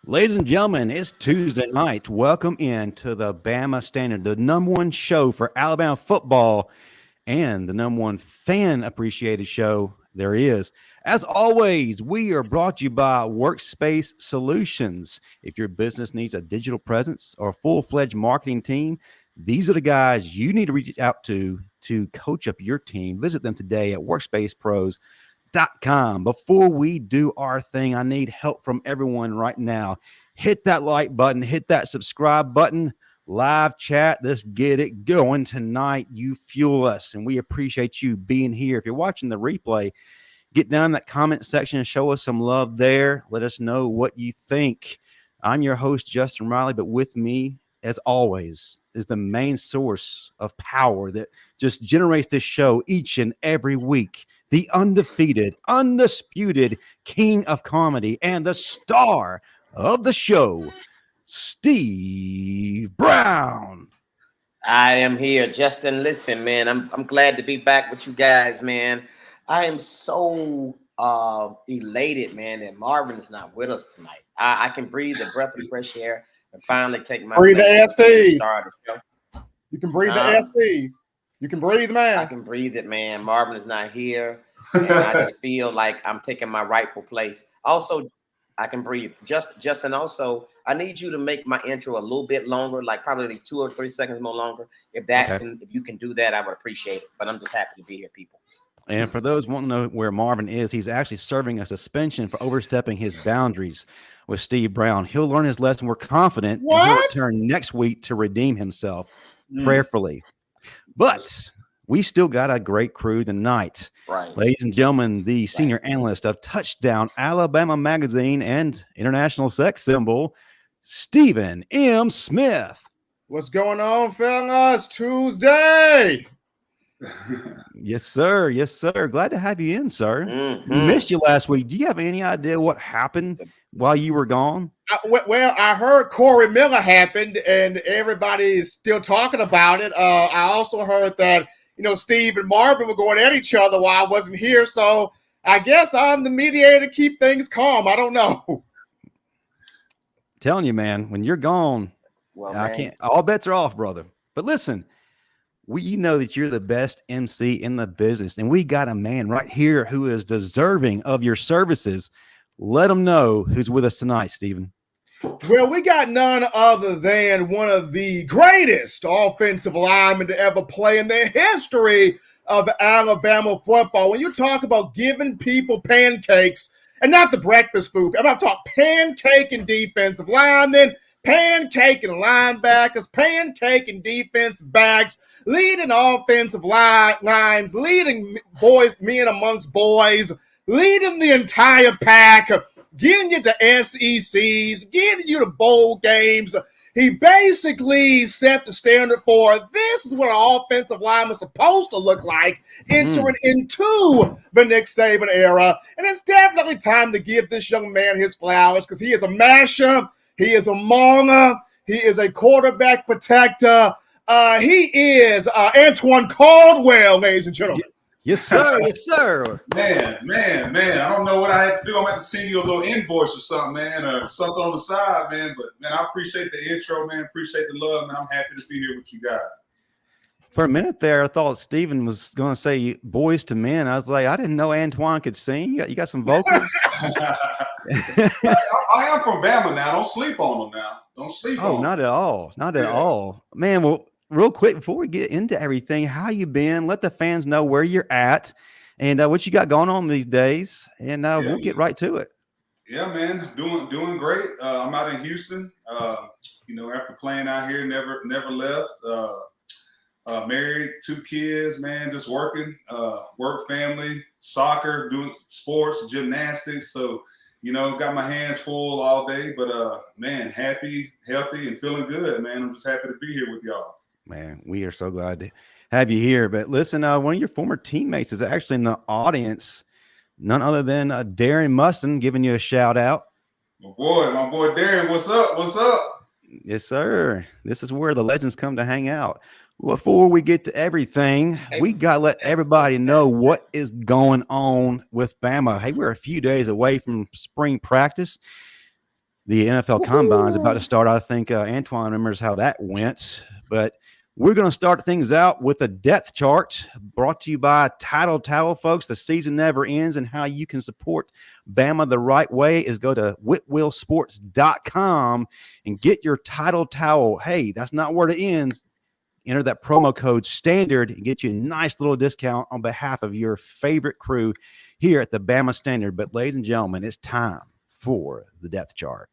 Ladies and gentlemen, it's Tuesday night. Welcome in to the Bama Standard, the number one show for Alabama football and the number one fan-appreciated show there is. As always, we are brought to you by Workspace Solutions. If your business needs a digital presence or a full-fledged marketing team, these are the guys you need to reach out to coach up your team. Visit them today at workspacepros.com. Before we do our thing, I need help from everyone right now. Hit that like button, hit that subscribe button, live chat. Let's get it going tonight. You fuel us, and we appreciate you being here. If you're watching the replay, get down in that comment section and show us some love there. Let us know what you think. I'm your host, Justin Riley, but with me, as always, is the main source of power that just generates this show each and every week. The undefeated, undisputed king of comedy and the star of the show, Steve Brown. I am here, Justin. Listen, man, I'm glad to be back with you guys, man. I am so elated, man, that Marvin is not with us tonight. I can breathe a breath of fresh air and finally take my breathe the air, Steve. You can breathe the air, Steve. You can breathe, man. I can breathe it, man. Marvin is not here, and I just feel like I'm taking my rightful place. Also, I can breathe. Justin, also, I need you to make my intro a little bit longer, like probably 2 or 3 seconds more longer. If you can do that, I would appreciate it. But I'm just happy to be here, people. And for those who want to know where Marvin is, he's actually serving a suspension for overstepping his boundaries with Steve Brown. He'll learn his lesson. We're confident he'll return next week to redeem himself prayerfully. But we still got a great crew tonight. Right. Ladies and gentlemen, the senior analyst of Touchdown Alabama Magazine and international sex symbol, Stephen M. Smith. What's going on, fellas? Tuesday. Yes, sir. Yes, sir. Glad to have you in, sir. Mm-hmm. We missed you last week. Do you have any idea what happened while you were gone? I heard Corey Miller happened, and everybody is still talking about it. I also heard that, Steve and Marvin were going at each other while I wasn't here. So I guess I'm the mediator to keep things calm. I don't know. Telling you, man, when you're gone, I can't. All bets are off, brother. But listen. We know that you're the best MC in the business, and we got a man right here who is deserving of your services. Let them know who's with us tonight, Stephen. Well, we got none other than one of the greatest offensive linemen to ever play in the history of Alabama football. When you talk about giving people pancakes, and not the breakfast food, I'm not talking pancake and defensive linemen, pancake and linebackers, pancake and defense backs, leading offensive lines, leading men amongst boys, leading the entire pack, getting you to SECs, getting you to bowl games. He basically set the standard for this is what an offensive lineman is supposed to look like entering into the Nick Saban era. And it's definitely time to give this young man his flowers because he is a masher. He is a monger. He is a quarterback protector. He is Antoine Caldwell, ladies and gentlemen. Yes, sir. Yes, sir. Man. I don't know what I have to do. I'm going to have to send you a little invoice or something, man, or something on the side, man. But, man, I appreciate the intro, man. Appreciate the love, man. I'm happy to be here with you guys. For a minute there, I thought Stephen was going to say boys to men. I was like, I didn't know Antoine could sing. You got some vocals? I am from Bama now. Don't sleep on them now. Don't sleep on them. Not at all. Not at all. Man, well, real quick, before we get into everything, how you been? Let the fans know where you're at and what you got going on these days, and we'll get right to it. Yeah, man, doing great. I'm out in Houston. After playing out here, never left. Married, 2 kids, man, just working, work, family, soccer, doing sports, gymnastics. So, got my hands full all day, but man, happy, healthy, and feeling good, man. I'm just happy to be here with y'all. Man, we are so glad to have you here. But listen, one of your former teammates is actually in the audience, none other than Darren Mustin, giving you a shout out. My boy Darren, what's up? What's up? Yes, sir. This is where the legends come to hang out. Before we get to everything, we got to let everybody know what is going on with Bama. Hey, we're a few days away from spring practice. The NFL Combine is about to start. I think Antoine remembers how that went. But we're going to start things out with a depth chart brought to you by Title Towel, folks. The season never ends, and how you can support Bama the right way is go to whitwillsports.com and get your Title Towel. Hey, that's not where it ends. Enter that promo code STANDARD and get you a nice little discount on behalf of your favorite crew here at the Bama Standard. But, ladies and gentlemen, it's time for the depth chart.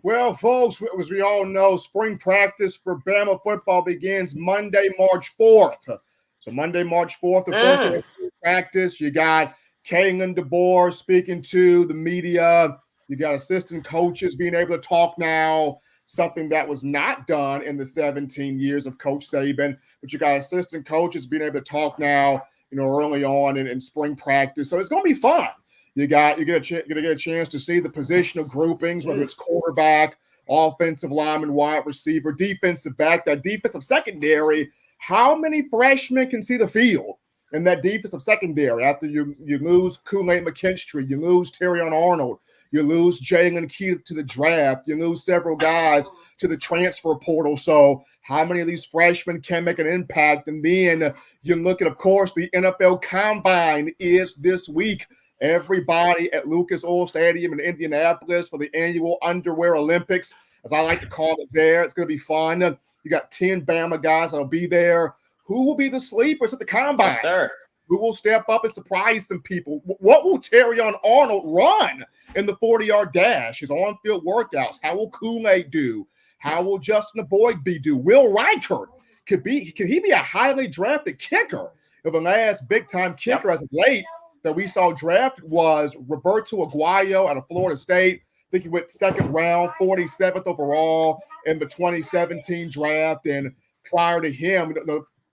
Well, folks, as we all know, spring practice for Bama football begins Monday, March 4th. So Monday, March 4th, the first day of spring practice, you got Kalen DeBoer speaking to the media. You got assistant coaches being able to talk now, something that was not done in the 17 years of Coach Saban. But you got assistant coaches being able to talk now, early on in spring practice. So it's going to be fun. You get a chance to see the positional groupings, whether it's quarterback, offensive lineman, wide receiver, defensive back, that defensive secondary. How many freshmen can see the field in that defensive secondary after you lose Kool-Aid McKinstry, you lose Terrion Arnold, you lose Jalen to the draft, you lose several guys to the transfer portal. So how many of these freshmen can make an impact? And then you look at, of course, the NFL Combine is this week. Everybody at Lucas Oil Stadium in Indianapolis for the annual Underwear Olympics, as I like to call it there. It's going to be fun. You got 10 Bama guys that'll be there. Who will be the sleepers at the Combine? Yes, sir. Who will step up and surprise some people? What will Terrion Arnold run in the 40-yard dash, his on-field workouts? How will Kool-Aid do? How will Justin Boyd do? Will Reichert, could he be a highly drafted kicker? If the last big-time kicker as of late that we saw drafted was Roberto Aguayo out of Florida State. I think he went second round, 47th overall in the 2017 draft. And prior to him,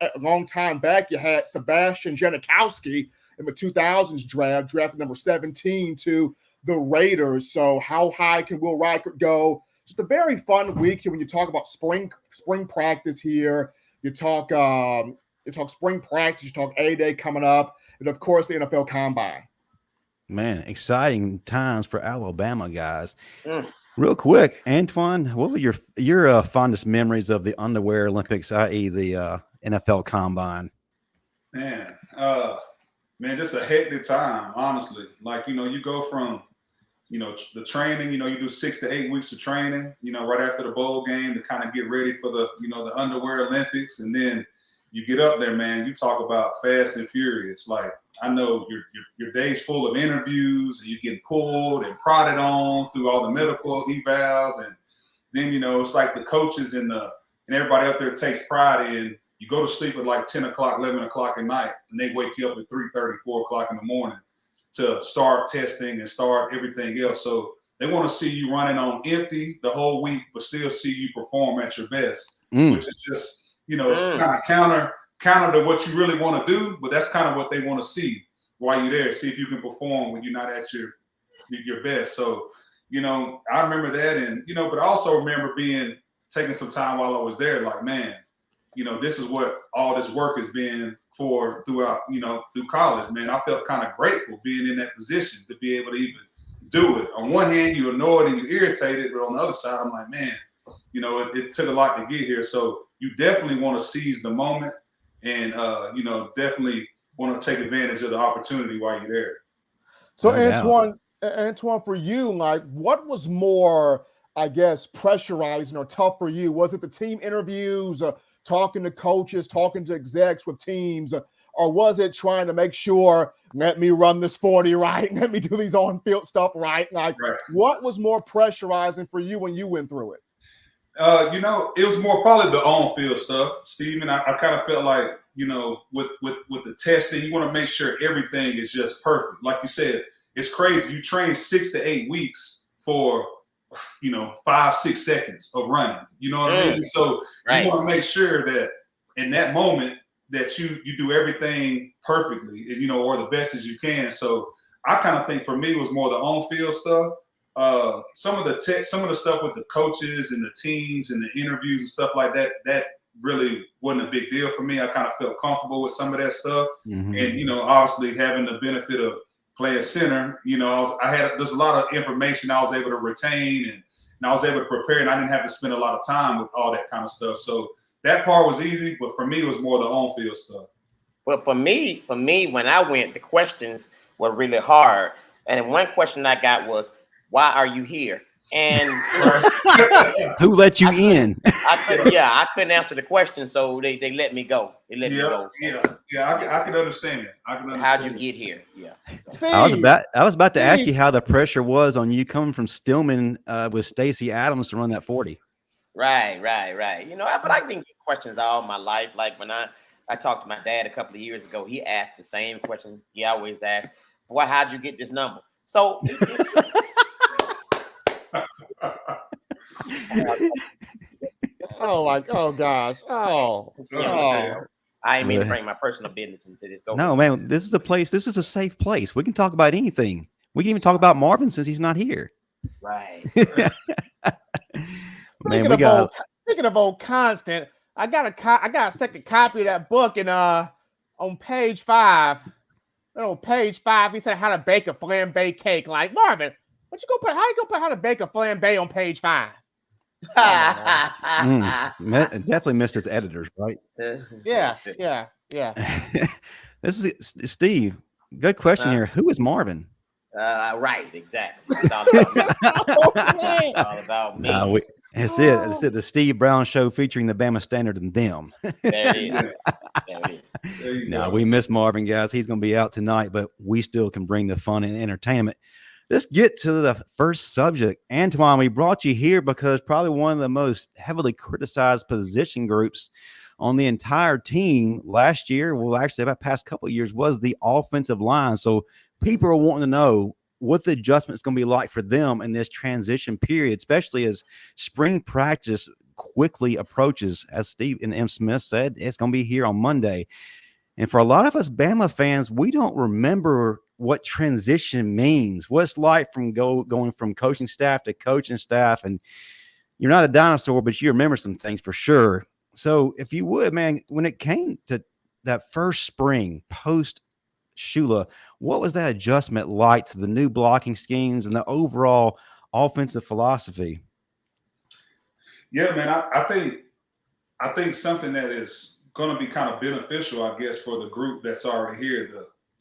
a long time back, you had Sebastian Janikowski in the 2000s draft, drafted number 17 to the Raiders. So how high can Will Reichert go? Just a very fun week here when you talk about spring practice here. You talk spring practice, you talk A-Day coming up, and of course the NFL Combine. Man, exciting times for Alabama guys. Real quick, Antoine, what were your fondest memories of the Underwear Olympics, i.e. the NFL Combine? Man, just a hectic time, honestly. Like, you go from, the training, you do 6 to 8 weeks of training, right after the bowl game to kind of get ready for the, the Underwear Olympics. And then you get up there, man, you talk about fast and furious. Like, I know your day's full of interviews and you get pulled and prodded on through all the medical evals. And then, it's like the coaches and everybody up there takes pride in, you go to sleep at like 10 o'clock, 11 o'clock at night, and they wake you up at 3:30, 4 o'clock in the morning to start testing and start everything else. So they want to see you running on empty the whole week, but still see you perform at your best, which is just, it's kind of counter to what you really want to do, but that's kind of what they want to see while you're there. See if you can perform when you're not at your best. So, I remember that, and but I also remember taking some time while I was there, like, man, this is what all this work has been for throughout, through college, man. I felt kind of grateful being in that position to be able to even do it. On one hand, you annoyed and you irritated, but on the other side, I'm like, man, it took a lot to get here. So you definitely want to seize the moment and, definitely want to take advantage of the opportunity while you're there. So Antoine, for you, like, what was more, I guess, pressurizing or tough for you? Was it the team interviews, talking to coaches, talking to execs with teams, or was it trying to make sure, let me run this 40 right, let me do these on-field stuff right? Like, What was more pressurizing for you when you went through it? It was more probably the on-field stuff, Steven. I kind of felt like, with the testing, you want to make sure everything is just perfect. Like you said, it's crazy. You train 6 to 8 weeks for, 5-6 seconds of running. You know what I mean? So you want to make sure that in that moment that you do everything perfectly, or the best as you can. So I kind of think for me it was more the on-field stuff. Some of the stuff with the coaches and the teams and the interviews and stuff like that really wasn't a big deal for me. I kind of felt comfortable with some of that stuff. Mm-hmm. And, obviously having the benefit of playing center, there's a lot of information I was able to retain and I was able to prepare, and I didn't have to spend a lot of time with all that kind of stuff. So that part was easy, but for me, it was more the on-field stuff. Well, for me, when I went, the questions were really hard. And one question I got was, why are you here? And who let you in? I couldn't answer the question, so they let me go. They let me go. I can understand it. How'd you get here? Yeah. So. I was about to ask you how the pressure was on you coming from Stillman with Stacey Adams to run that 40. Right. But I've been getting questions all my life. Like when I talked to my dad a couple of years ago, he asked the same question. He always asked, "Boy, how'd you get this number?" So. Oh gosh. I ain't mean to bring my personal business into this. No, man, this is a place. This is a safe place. We can talk about anything. We can even talk about Marvin since he's not here. Right. Man, speaking of old Constant, I got a second copy of that book, and on page 5, he said how to bake a flambe cake. Like, Marvin, how you gonna put how to bake a flambe on page 5? Definitely missed his editors, right? Yeah. This is Steve. Good question here. Who is Marvin? Right, exactly. It's all about me. That's it. The Steve Brown Show featuring the Bama Standard and them. There it is. No, we miss Marvin, guys. He's going to be out tonight, but we still can bring the fun and entertainment. Let's get to the first subject. Antoine, we brought you here because probably one of the most heavily criticized position groups on the entire team last year, well, actually about past couple of years, was the offensive line. So people are wanting to know what the adjustment is going to be like for them in this transition period, especially as spring practice quickly approaches. As Steve and M. Smith said, it's going to be here on Monday. And for a lot of us Bama fans, we don't remember what transition means, what it's like from going from coaching staff to coaching staff. And you're not a dinosaur, but you remember some things for sure. So if you would, man, when it came to that first spring post Shula, what was that adjustment like to the new blocking schemes and the overall offensive philosophy? Yeah, man, I think something that is going to be kind of beneficial, I guess, for the group that's already here.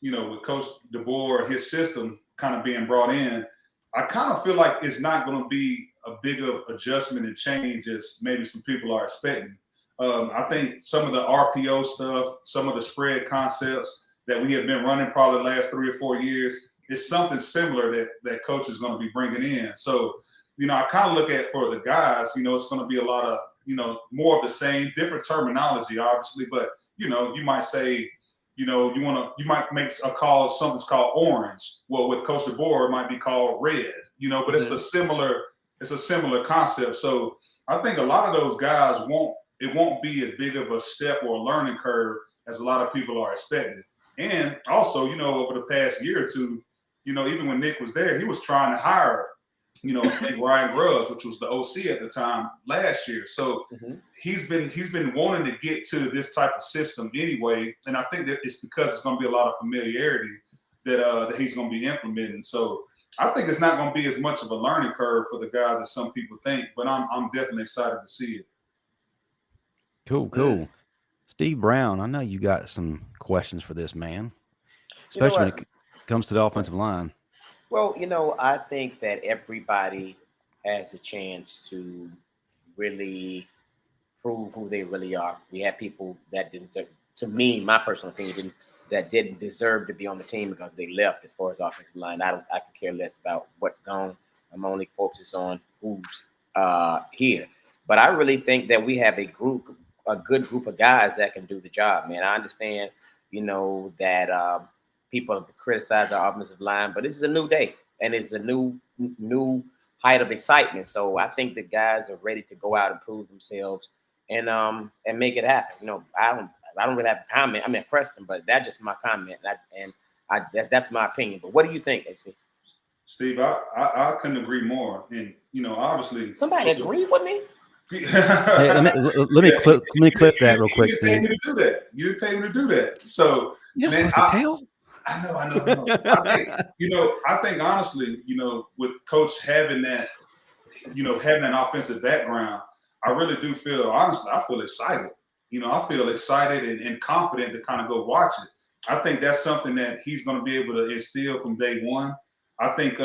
With Coach DeBoer, his system kind of being brought in, I kind of feel like it's not going to be a big of adjustment and change as maybe some people are expecting. I think some of the RPO stuff, some of the spread concepts that we have been running probably the last 3 or 4 years, is something similar that Coach is going to be bringing in. So, I kind of look at for the guys, it's going to be a lot of, more of the same, different terminology, obviously, but, you might say, you might make a call, something's called orange. Well, with Coach DeBoer, it might be called red, but it's a similar concept. So I think a lot of those guys won't be as big of a step or a learning curve as a lot of people are expecting. And also, over the past year or two, even when Nick was there, he was trying to hire, I think Ryan Grubbs, which was the OC at the time last year. So he's been wanting to get to this type of system anyway. And I think that it's because it's going to be a lot of familiarity that he's going to be implementing. So I think it's not going to be as much of a learning curve for the guys as some people think, but I'm definitely excited to see it. Cool. Yeah. Steve Brown, I know you got some questions for this man, especially when it comes to the offensive line. Well, I think that everybody has a chance to really prove who they really are. We have people that didn't, to me, my personal opinion, that didn't deserve to be on the team because they left as far as offensive line. I could care less about what's gone. I'm only focused on who's here. But I really think that we have a good group of guys that can do the job, man. I understand, that people have criticized our offensive line, but this is a new day and it's a new height of excitement. So I think the guys are ready to go out and prove themselves and make it happen. I don't really have a comment. I mean, Preston, but that's just my comment, that's my opinion. But what do you think, AC? Steve, I couldn't agree more. And obviously, somebody agree with me. Hey, let me clip that real quick, Steve. You didn't pay me to do that. You didn't pay me to do that. So, You're man, supposed to tell. I know. I think honestly, with Coach having that, having that offensive background, I really do feel, honestly, I feel excited. I feel excited and confident to kind of go watch it. I think that's something that he's going to be able to instill from day one. I think,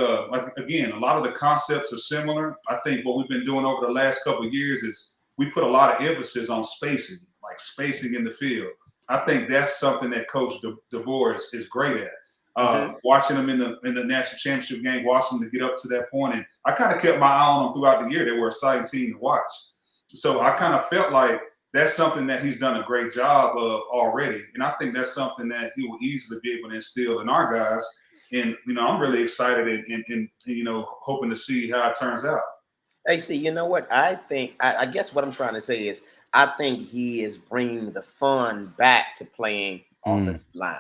again, a lot of the concepts are similar. I think what we've been doing over the last couple of years is we put a lot of emphasis on spacing, like spacing in the field. I think that's something that Coach DeBoer is great at. Watching them in the national championship game, watching them to get up to that point, and I kind of kept my eye on them throughout the year. They were an exciting team to watch. So I kind of felt like that's something that he's done a great job of already, and I think that's something that he will easily be able to instill in our guys. And I'm really excited and hoping to see how it turns out. Hey, see, you know what? I think I guess what I'm trying to say is I think he is bringing the fun back to playing offensive line.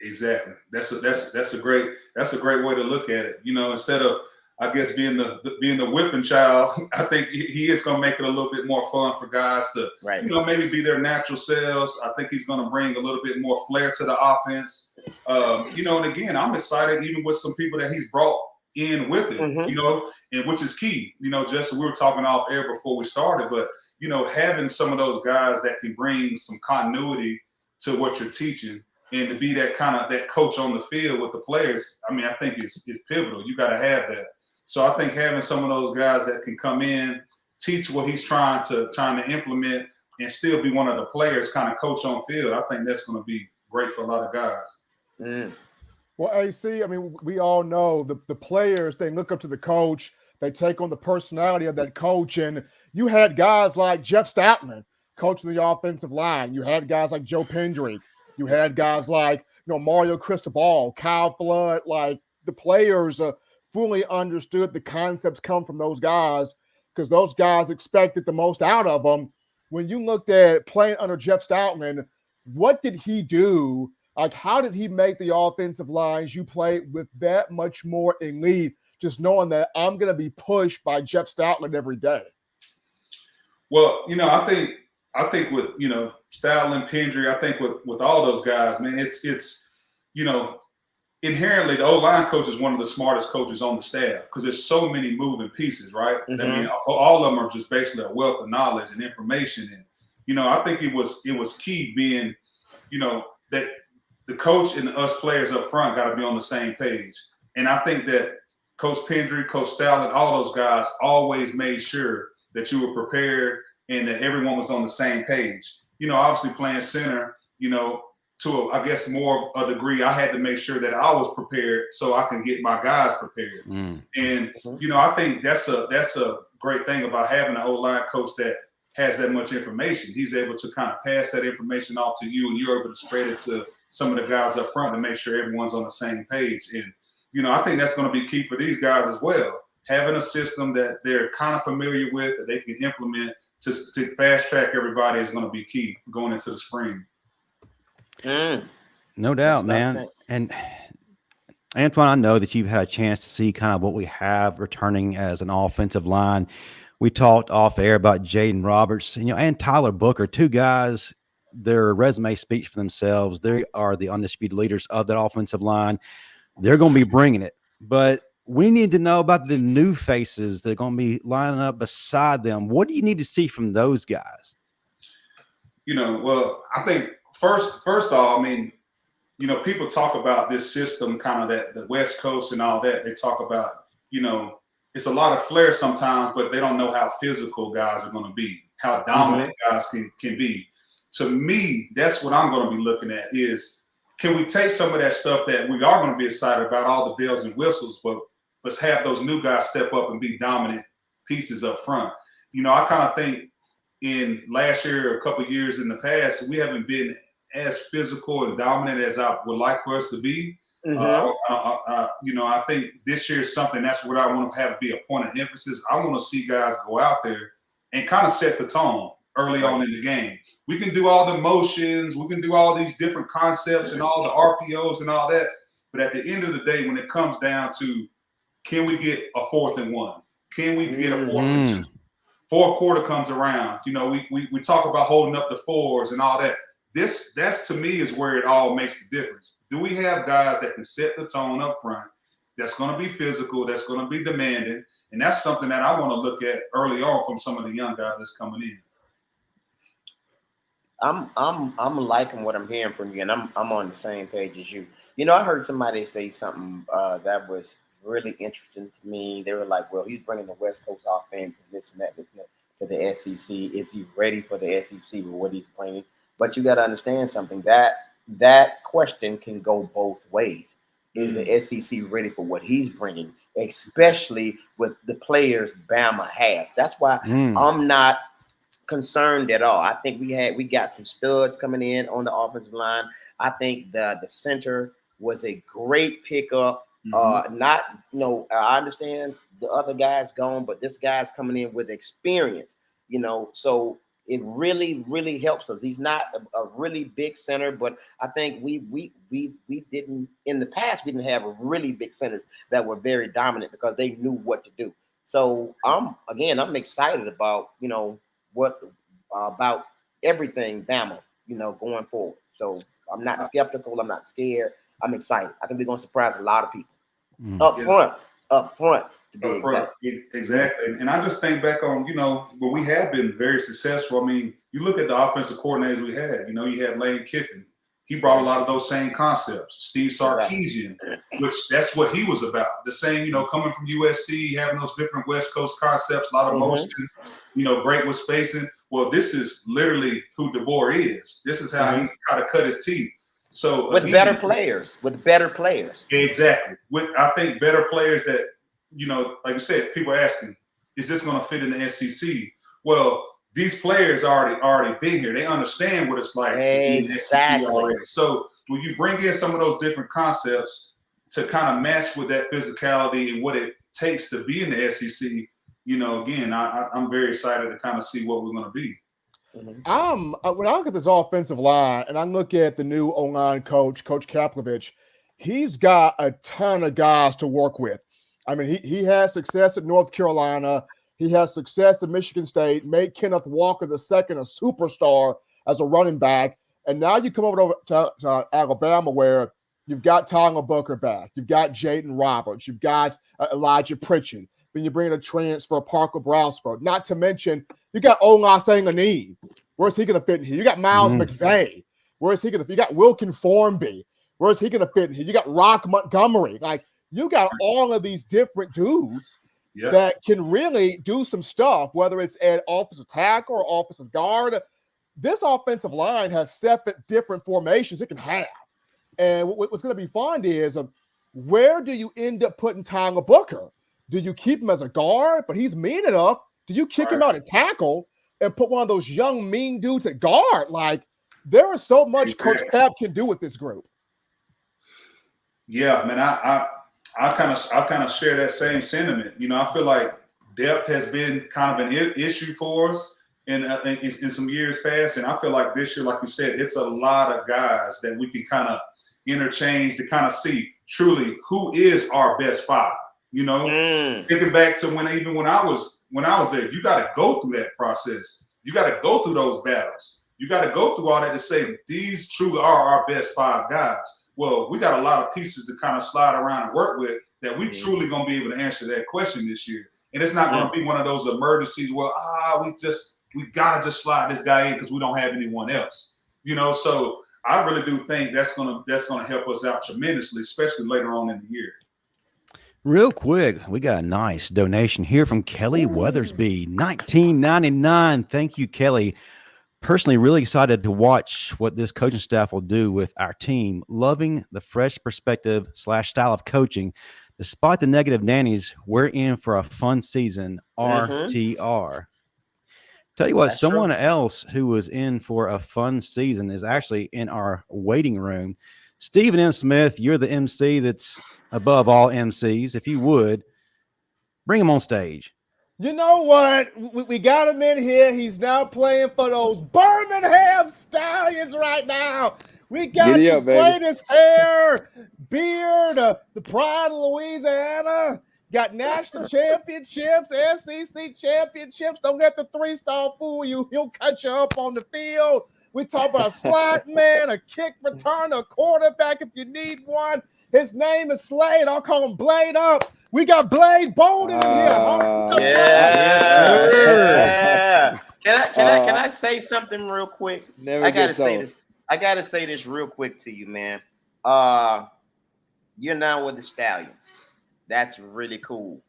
Exactly. That's a great way to look at it. Instead of, I guess, being the whipping child, I think he is going to make it a little bit more fun for guys to, maybe be their natural selves. I think he's going to bring a little bit more flair to the offense. And again, I'm excited even with some people that he's brought in with him, and which is key. Just we were talking off air before we started, but having some of those guys that can bring some continuity to what you're teaching and to be that kind of that coach on the field with the players, I think it's pivotal. You got to have that. So I think having some of those guys that can come in, teach what he's trying to implement, and still be one of the players, kind of coach on field, I think that's going to be great for a lot of guys. Well, AC, we all know the players, they look up to the coach, they take on the personality of that coach, and you had guys like Jeff Stoutland coaching the offensive line. You had guys like Joe Pendry. You had guys like Mario Cristobal, Kyle Flood. Like the players fully understood the concepts come from those guys because those guys expected the most out of them. When you looked at playing under Jeff Stoutland, what did he do? Like, how did he make the offensive lines you played with that much more elite, just knowing that I'm going to be pushed by Jeff Stoutland every day? Well, I think with, Stoutland, Pendry, I think with all those guys, man, it's inherently the O-line coach is one of the smartest coaches on the staff because there's so many moving pieces, right? All of them are just basically a wealth of knowledge and information. And, I think it was key being, that the coach and us players up front got to be on the same page. And I think that Coach Pendry, Coach Stoutland, all those guys always made sure that you were prepared and that everyone was on the same page. Obviously playing center, to I guess more a degree, I had to make sure that I was prepared so I can get my guys prepared. And I think that's a great thing about having an O-line coach that has that much information. He's able to kind of pass that information off to you, and you're able to spread it to some of the guys up front to make sure everyone's on the same page. And I think that's going to be key for these guys as well. Having a system that they're kind of familiar with, that they can implement to fast track everybody is going to be key going into the spring. No doubt, man. And Antoine, I know that you've had a chance to see kind of what we have returning as an offensive line. We talked off air about Jaeden Roberts, and Tyler Booker, two guys. Their resume speaks for themselves. They are the undisputed leaders of that offensive line. They're going to be bringing it, but we need to know about the new faces that are going to be lining up beside them. What do you need to see from those guys? Well, I think first off, people talk about this system, kind of that the West Coast and all that. They talk about, it's a lot of flair sometimes, but they don't know how physical guys are going to be, how dominant guys can be. To me, that's what I'm going to be looking at is, can we take some of that stuff that we are going to be excited about, all the bells and whistles, but let's have those new guys step up and be dominant pieces up front. I kind of think in last year, a couple of years in the past, we haven't been as physical and dominant as I would like for us to be. I think this year is something that's what I want to have be a point of emphasis. I want to see guys go out there and kind of set the tone early on in the game. We can do all the motions, we can do all these different concepts and all the RPOs and all that. But at the end of the day, when it comes down to, can we get a 4th and 1? Can we get a 4th and 2? fourth quarter comes around. You know, we talk about holding up the fours and all that. That's to me is where it all makes the difference. Do we have guys that can set the tone up front? That's going to be physical. That's going to be demanding, and that's something that I want to look at early on from some of the young guys that's coming in. I'm liking what I'm hearing from you, and I'm on the same page as you. You know, I heard somebody say something that was really interesting to me. They were like, "Well, he's bringing the West Coast offense and this and that to the SEC. Is he ready for the SEC with what he's bringing?" But you got to understand something. That question can go both ways. Is the SEC ready for what he's bringing, especially with the players Bama has? That's why I'm not concerned at all. I think we got some studs coming in on the offensive line. I think the center was a great pickup. I understand the other guy's gone, but this guy's coming in with experience, you know, so it really, really helps us. He's not a really big center, but I think we didn't in the past. We didn't have really big centers that were very dominant because they knew what to do. So I'm excited about about everything Bama, going forward. So I'm not skeptical. I'm not scared. I'm excited. I think we're going to surprise a lot of people up front. Exactly. And I just think back on, when we have been very successful. I mean, you look at the offensive coordinators we had, you had Lane Kiffin. He brought a lot of those same concepts. Steve Sarkisian, which that's what he was about. The same, coming from USC, having those different West Coast concepts, a lot of motions, great with spacing. Well, this is literally who DeBoer is. This is how he kind of cut his teeth. So with better players. Exactly. I think better players that, like you said, people are asking, is this going to fit in the SEC? Well, these players already been here. They understand what it's like to be in the SEC already. So when you bring in some of those different concepts to kind of match with that physicality and what it takes to be in the SEC, again, I'm very excited to kind of see what we're going to be. When I look at this offensive line and I look at the new O-line coach, Coach Kaplovich, he's got a ton of guys to work with. I mean, he had success at North Carolina. He has success at Michigan State, made Kenneth Walker II a superstar as a running back. And now you come over to Alabama where you've got Tyler Booker back. You've got Jaeden Roberts. You've got Elijah Pritchett. Then you bring in a transfer, Parker Brownsford. Not to mention, you got Olaseni. Where's he going to fit in here? You got Miles McVay. Where's he going to fit? You got Wilkin Formby. Where's he going to fit in here? You got Rock Montgomery. You got all of these different dudes that can really do some stuff, whether it's at offensive tackle or offensive guard. This offensive line has 7 different formations it can have. And what's going to be fun is where do you end up putting Tyler Booker? Do you keep him as a guard, but he's mean enough? Do you kick him out at tackle and put one of those young, mean dudes at guard? There is so much Coach Cap can do with this group. Yeah, man, I kind of share that same sentiment. I feel like depth has been kind of an issue for us in some years past, and I feel like this year, like you said, it's a lot of guys that we can kind of interchange to kind of see truly who is our best 5. Thinking back to when I was there, you got to go through that process. You got to go through those battles. You got to go through all that to say these truly are our best 5 guys. Well, we got a lot of pieces to kind of slide around and work with that we truly going to be able to answer that question this year. And it's not going to be one of those emergencies where, we got to just slide this guy in because we don't have anyone else. So I really do think that's going to help us out tremendously, especially later on in the year. Real quick, we got a nice donation here from Kelly Weathersby, $19.99. Thank you, Kelly. Personally, really excited to watch what this coaching staff will do with our team. Loving the fresh perspective / style of coaching. Despite the negative nannies, we're in for a fun season. RTR. Tell you what, that's someone else who was in for a fun season is actually in our waiting room. Stephen M. Smith, you're the MC that's above all MCs. If you would, bring him on stage. You know what? We got him in here. He's now playing for those Birmingham Stallions right now. We got greatest hair, beard, the pride of Louisiana. got national championships, SEC championships. Don't let the 3-star fool you. He'll cut you up on the field. We talk about a slot man, a kick returner, a quarterback if you need one. His name is Slade. I'll call him Blade Up. We got Slade Bolden in here. Yeah. Can I say something real quick? Never I gotta gets say old. this. I gotta say this real quick to you, man. You're now with the Stallions. That's really cool.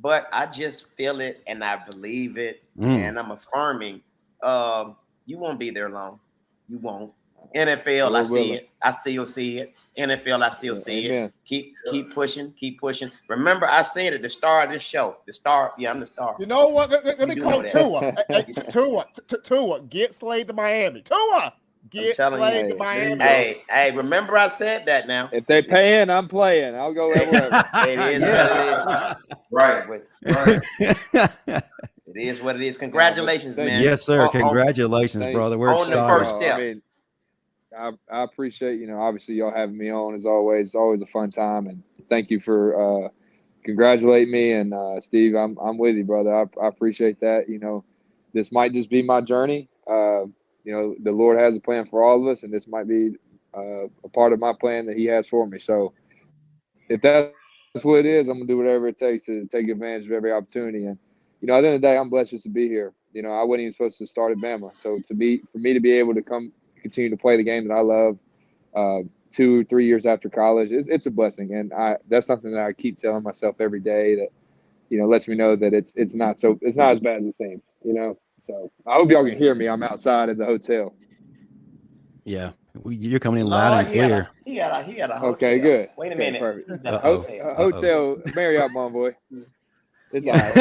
But I just feel it and I believe it, and I'm affirming. You won't be there long. You won't. NFL, I see it. I still see it. NFL, I still see it. Keep pushing. Keep pushing. Remember, I said at the start of this show. The star. Yeah, I'm the star. You know what? Let me call Tua. Tua, get Slade to Miami. Tua, get Slade to Miami. Hey, remember I said that now. If they paying, I'm playing. I'll go wherever. It is Right. It is what it is. Congratulations, man. Yes, sir. Congratulations, brother. We're on excited. the first step. I mean, I appreciate, obviously y'all having me on as always. It's always a fun time, and thank you for congratulating me. And Steve, I'm with you, brother. I appreciate that. This might just be my journey. The Lord has a plan for all of us, and this might be a part of my plan that He has for me. So if that's what it is, I'm gonna do whatever it takes to take advantage of every opportunity. And at the end of the day, I'm blessed just to be here. I wasn't even supposed to start at Bama, so for me to be able to continue to play the game that I love 2 or 3 years after college, it's a blessing. And that's something that I keep telling myself every day that, lets me know that it's not as bad as it seems, So I hope y'all can hear me. I'm outside at the hotel. Yeah. You're coming in loud and clear. He got a hotel. Okay, good. Wait a minute. Perfect. He's got a hotel. Hotel, Marriott, my boy. It's all right.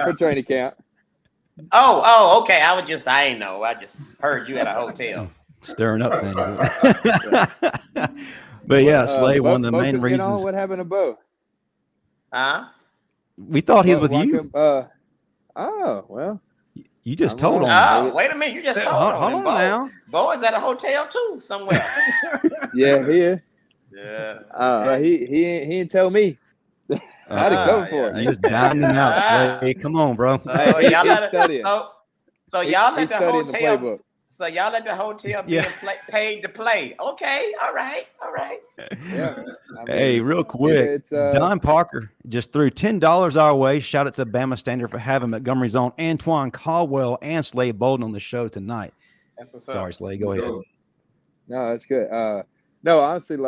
For training camp. Oh, okay. I ain't know. I just heard you at a hotel. Stirring up things. But yeah, Slade, one of the main reasons. What happened to Bo? Huh? We thought he was with you. Well. You just told him. Oh, wait a minute. You just told him. Hold on now. Bo is at a hotel too, somewhere. Yeah, he is. Yeah. He didn't tell me. I had to come for it. You just down him out, Slade. Come on, bro. So y'all let the hotel. So y'all let the hotel be paid to play. Okay, all right. Yeah. Hey, real quick, Don Parker just threw $10 our way. Shout out to Bama Standard for having Montgomery's own Antoine Caldwell and Slade Bolden on the show tonight. That's what's up. Sorry, Slade. Go ahead. No, that's good. No, honestly,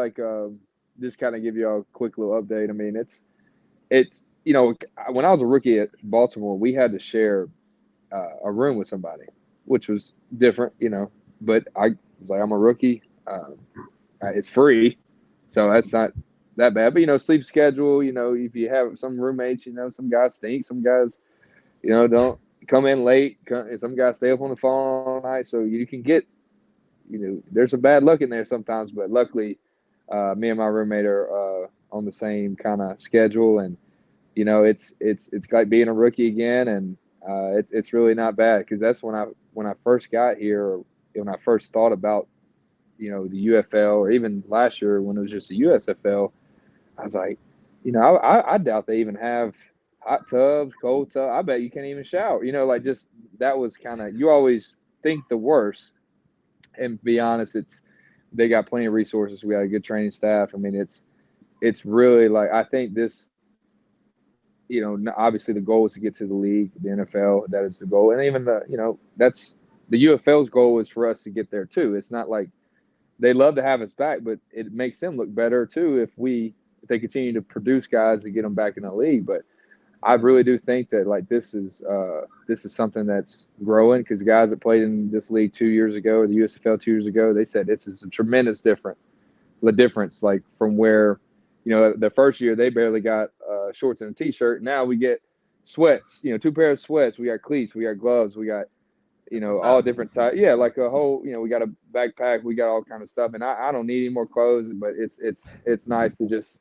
just kind of give you all a quick little update. I mean, it's when I was a rookie at Baltimore, we had to share a room with somebody, which was different, but I was like, I'm a rookie. It's free. So that's not that bad. But, sleep schedule, if you have some roommates, some guys stink, some guys, don't come in late. Some guys stay up on the phone all night. So you can get, there's some bad luck in there sometimes. But luckily, me and my roommate are on the same kind of schedule. And, it's like being a rookie again. And it's really not bad because that's when I first got here, or when I first thought about, the UFL, or even last year when it was just a USFL, I was like, I doubt they even have hot tubs, cold tub. I bet you can't even shower. That was kind of, you always think the worst. And to be honest, they got plenty of resources. We got a good training staff. I mean, it's really I think this, obviously the goal is to get to the league, the NFL. That is the goal. And even that's the UFL's goal is for us to get there too. It's not like they love to have us back, but it makes them look better too if they continue to produce guys to get them back in the league. But I really do think that this is something that's growing, because guys that played in this league 2 years ago, or the USFL 2 years ago, they said this is a tremendous difference from where, the first year they barely got shorts and a t-shirt. Now we get sweats, 2 pairs of sweats. We got cleats, we got gloves, we got, all different types. Yeah, like a whole, we got a backpack, we got all kind of stuff. And I don't need any more clothes, but it's nice to just,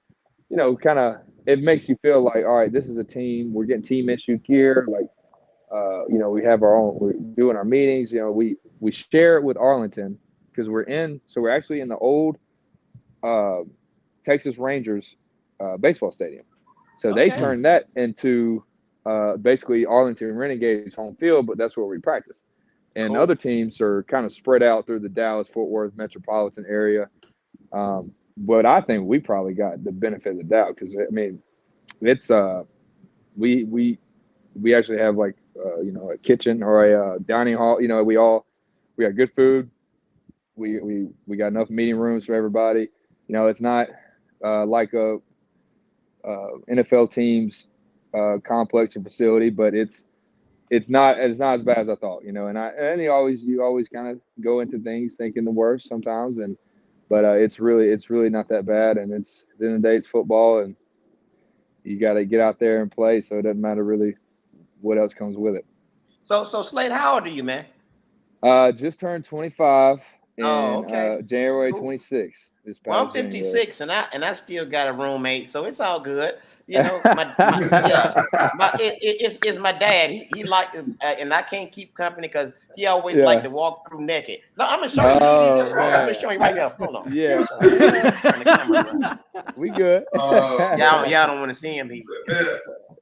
kind of, it makes you feel like, all right, this is a team. We're getting team issue gear. We have our own, we're doing our meetings. We share it with Arlington because we're actually in the old Texas Rangers baseball stadium. So they turned that into basically Arlington Renegades home field, but that's where we practice. And other teams are kind of spread out through the Dallas-Fort Worth metropolitan area. But I think we probably got the benefit of the doubt because, I mean, it's we actually have like a kitchen or a dining hall. You know, we got good food. We got enough meeting rooms for everybody. You know, it's not like a NFL team's complex or facility, but it's not as bad as I thought. You know, and you always kind of go into things thinking the worst sometimes, but it's really not that bad. And it's at the end of the day, it's football, and you got to get out there and play. So it doesn't matter really what else comes with it. So Slade, how old are you, man? Just turned 25 in January 26th. This past I'm 56, January. and I still got a roommate, so it's all good. You know, it's my dad. He like, and I can't keep company because he always like to walk through naked. No, I'm gonna show you. I'm gonna show you right now. Hold on. Yeah. We good. Y'all don't want to see him.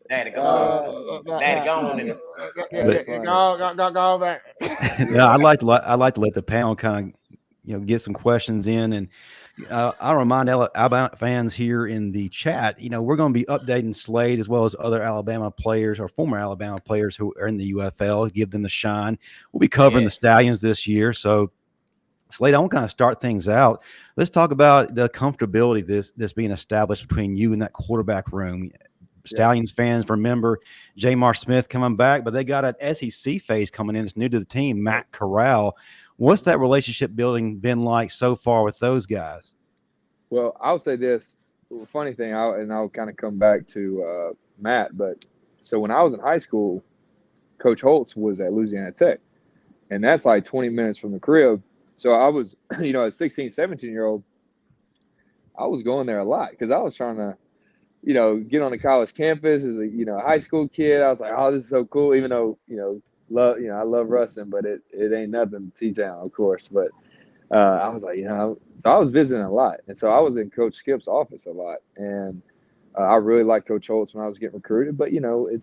Daddy gone. Daddy gone. Go back. No, I like to let the panel kind of get some questions in, and I'll remind Alabama fans here in the chat. We're going to be updating Slade as well as other Alabama players or former Alabama players who are in the UFL. Give them the shine. We'll be covering the Stallions this year, so. Slade, I want to kind of start things out. Let's talk about the comfortability this being established between you and that quarterback room. Stallions fans remember Jamar Smith coming back, but they got an SEC face coming in that's new to the team, Matt Corral. What's that relationship building been like so far with those guys? Well, I'll say this. Funny thing, I'll kind of come back to Matt, but so when I was in high school, Coach Holtz was at Louisiana Tech, and that's like 20 minutes from the crib. So I was, a 16, 17-year-old, I was going there a lot because I was trying to, get on the college campus as a, high school kid. I was like, oh, this is so cool, even though, I love Ruston, but it ain't nothing T-Town, of course. But I was like, so I was visiting a lot. And so I was in Coach Skip's office a lot. And I really liked Coach Holtz when I was getting recruited. But, and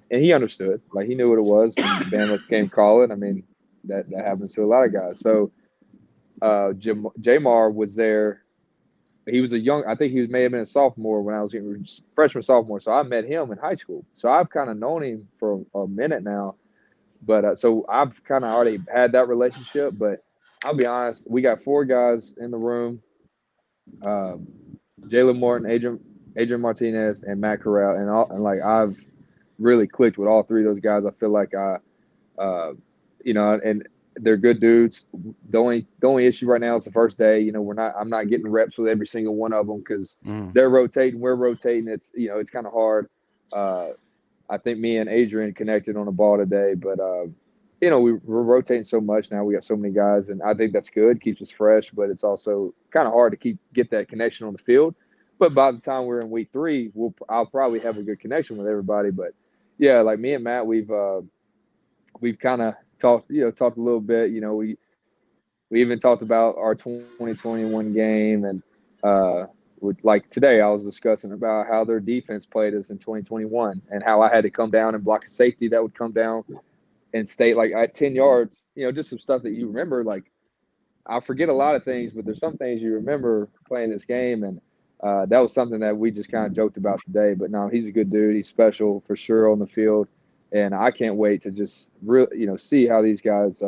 he understood. Like, he knew what it was when Bama came calling. I mean, that happens to a lot of guys. So Jamar was there. He was I think he may have been a sophomore when I was getting freshman, sophomore. So I met him in high school. So I've kind of known him for a minute now. But so I've kind of already had that relationship. But I'll be honest, we got 4 guys in the room: Jalen Morton, Adrian Martinez, and Matt Corral. And like I've really clicked with all 3 of those guys. I feel like and they're good dudes. The only issue right now is the first day. I'm not getting reps with every single one of them because they're rotating, we're rotating. It's it's kind of hard. I think me and Adrian connected on the ball today, but we're rotating so much now. We got so many guys, and I think that's good. Keeps us fresh, but it's also kind of hard to get that connection on the field. But by the time we're in week 3, I'll probably have a good connection with everybody. But yeah, like me and Matt, we've kind of talked a little bit. We even talked about our 2021 game, and like today I was discussing about how their defense played us in 2021 and how I had to come down and block a safety that would come down and stay like at 10 yards, just some stuff that you remember. Like, I forget a lot of things, but there's some things you remember playing this game. And that was something that we just kind of joked about today. But no, he's a good dude. He's special for sure on the field. And I can't wait to just really, see how these guys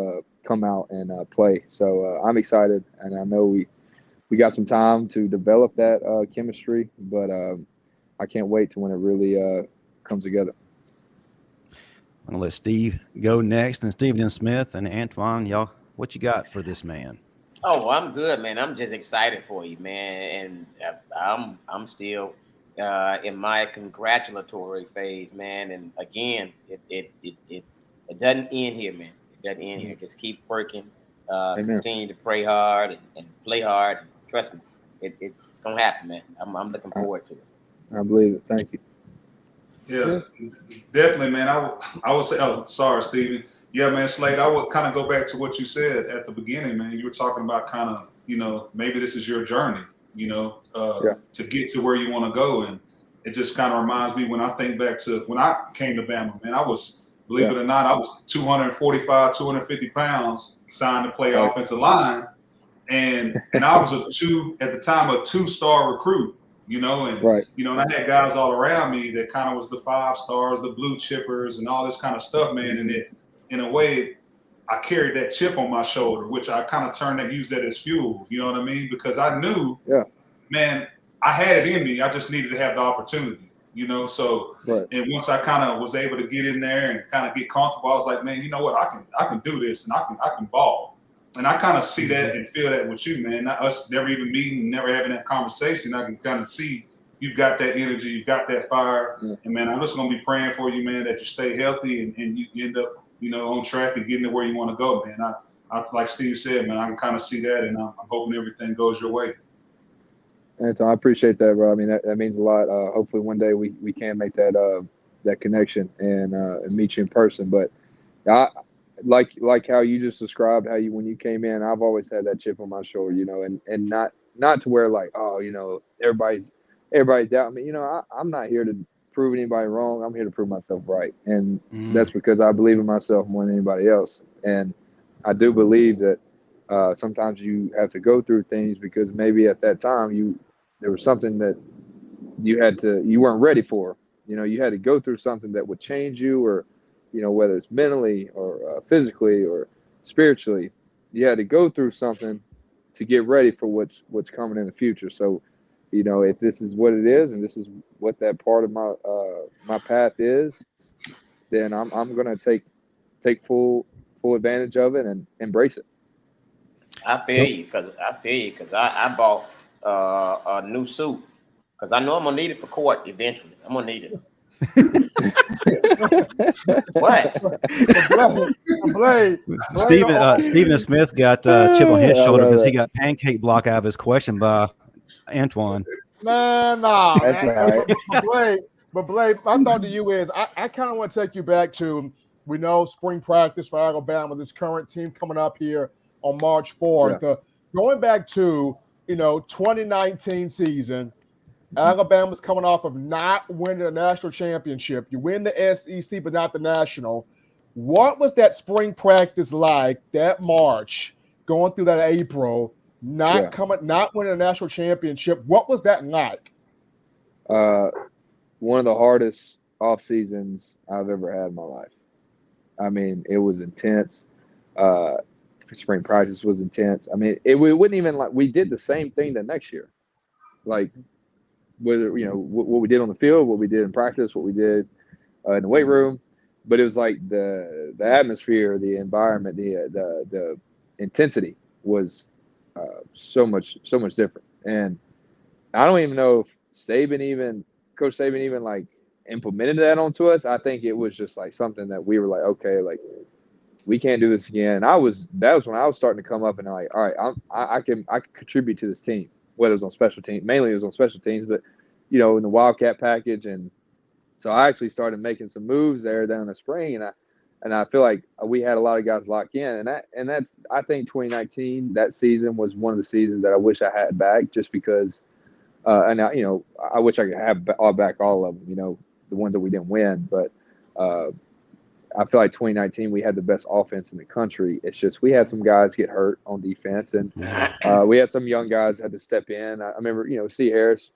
come out and play. So I'm excited, and I know we got some time to develop that chemistry, but I can't wait to when it really comes together. I'm gonna let Steve go next, and Steven Smith and Antoine, y'all, what you got for this man? Oh, I'm good, man. I'm just excited for you, man, and I'm still in my congratulatory phase, man. And again, it doesn't end here, man. It doesn't end here. Just keep working, continue to pray hard and play hard. Trust me, it's gonna happen, man. I'm looking forward to it. I believe it. Thank you. Yeah, definitely, man. I would say, oh, sorry, Stevie. Yeah, man, Slade, I would kind of go back to what you said at the beginning, man. You were talking about kind of, maybe this is your journey, to get to where you want to go. And it just kind of reminds me when I think back to when I came to Bama, man, I was, believe it or not, I was 245, 250 pounds, signed to play offensive line. And I was at the time, a two-star recruit, you know, and, you know, and I had guys all around me that kind of was the 5 stars, the blue chippers and all this kind of stuff, man. And it, in a way, I carried that chip on my shoulder, which I kind of used that as fuel, you know what I mean? Because I knew, man, I had it in me. I just needed to have the opportunity, you know? So, and once I kind of was able to get in there and kind of get comfortable, I was like, man, you know what? I can do this and I can ball. And I kind of see that and feel that with you, man. Not us never even meeting, never having that conversation. I can kind of see you've got that energy, you've got that fire. And, man, I'm just going to be praying for you, man, that you stay healthy and you end up, you know, on track and getting to where you want to go, man. I like Steve said, man, I can kind of see that, and I'm hoping everything goes your way. Anton, I appreciate that, bro. I mean, that means a lot. Hopefully one day we can make that connection and meet you in person. But I like how you just described how when you came in, I've always had that chip on my shoulder, you know, and not to where like, oh, you know, everybody's doubting me. You know, I'm not here to prove anybody wrong. I'm here to prove myself right. And that's because I believe in myself more than anybody else. And I do believe that sometimes you have to go through things because maybe at that time there was something that you weren't ready for. You know, you had to go through something that would change you, or, you know, whether it's mentally or physically or spiritually, you had to go through something to get ready for what's coming in the future. So, you know, if this is what it is, and this is what that part of my path is, then I'm gonna take full advantage of it and embrace it. I feel you because I bought a new suit because I know I'm gonna need it for court eventually. I'm gonna need it. What? Stephen Smith got chip on his shoulder because he got pancake block out of his question by Antoine. Man, nah. That's right. But Blake, my thought to you is I kind of want to take you back to, we know spring practice for Alabama, this current team coming up here on March 4th. Yeah. Going back to, you know, 2019 season, Alabama's coming off of not winning a national championship. You win the SEC, but not the national. What was that spring practice like, that March, going through that April, not winning a national championship? What was that like? One of the hardest off seasons I've ever had in my life. I mean, it was intense. Spring practice was intense. I mean, it wouldn't even like, we did the same thing the next year. Like, whether, you know, what we did on the field, what we did in practice, what we did in the weight room, but it was like the atmosphere, the environment, the intensity was so much different. And I don't even know if Coach Saban even like implemented that onto us. I think it was just like something that we were like, okay, like we can't do this again. That was when I was starting to come up and like, all right, I can contribute to this team. Whether it was on special teams, mainly it was on special teams, but, you know, in the Wildcat package. And so I actually started making some moves there down in the spring, and I feel like we had a lot of guys locked in, and that's I think 2019, that season was one of the seasons that I wish I had back, just because, and I, you know, I wish I could have back all of them, you know, the ones that we didn't win, but I feel like 2019 we had the best offense in the country. It's just we had some guys get hurt on defense, and we had some young guys had to step in. I remember, you know, C. Harris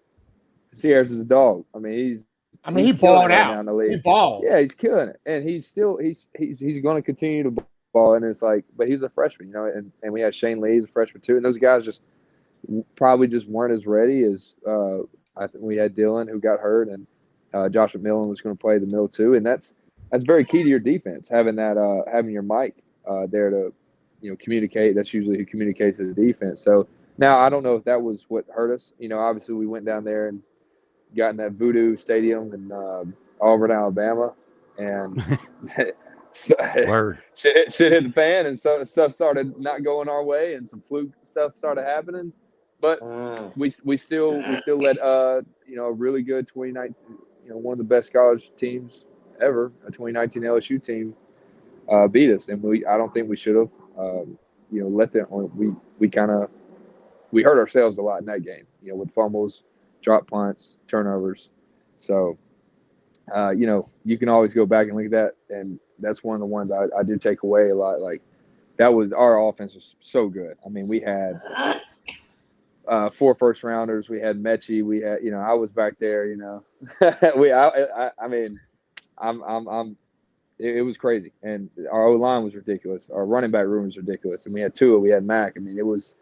is a dog. I mean, he balled out. Now in the league. He balled. Yeah, he's killing it, and he's going to continue to ball. And it's like, but he's a freshman, you know, and we had Shane Lee, he's a freshman too, and those guys just probably just weren't as ready as I think we had Dylan, who got hurt, and Josh McMillan was going to play the middle too, and that's very key to your defense, having that having your mic there to, you know, communicate. That's usually who communicates to the defense. So now I don't know if that was what hurt us. You know, obviously we went down there and got in that Voodoo Stadium in Auburn, Alabama, and shit hit the fan, and so stuff started not going our way, and some fluke stuff started happening. But we still let you know, a really good 2019, you know, one of the best college teams ever, a 2019 LSU team, beat us, and I don't think we should have. You know, let them. We hurt ourselves a lot in that game. You know, with fumbles, drop punts, turnovers. So, you can always go back and look at that, and that's one of the ones I do take away a lot. Like, that was our offense was so good. I mean, we had 4 first-rounders. We had Mechie. We had, I was back there. It was crazy, and our O-line was ridiculous. Our running back room was ridiculous, and we had Tua. We had Mac. I mean, it was